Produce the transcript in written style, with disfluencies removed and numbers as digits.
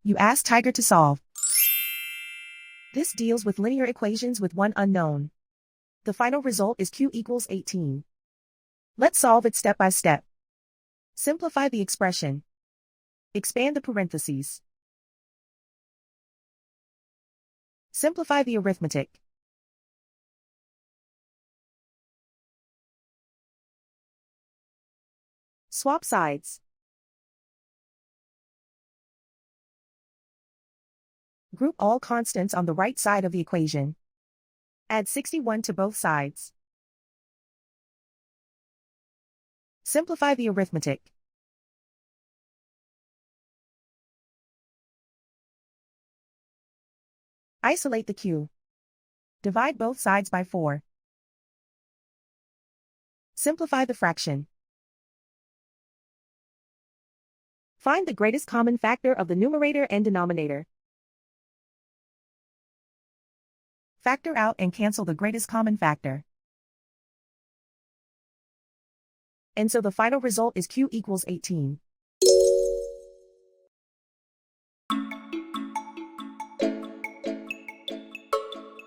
You ask Tiger to solve. This deals with linear equations with one unknown. The final result is q equals 18. Let's solve it step by step. Simplify the expression. Expand the parentheses. Simplify the arithmetic. Swap sides. Group all constants on the right side of the equation. Add 61 to both sides. Simplify the arithmetic. Isolate the q. Divide both sides by 4. Simplify the fraction. Find the greatest common factor of the numerator and denominator. Factor out and cancel the greatest common factor. And so the final result is q equals 18.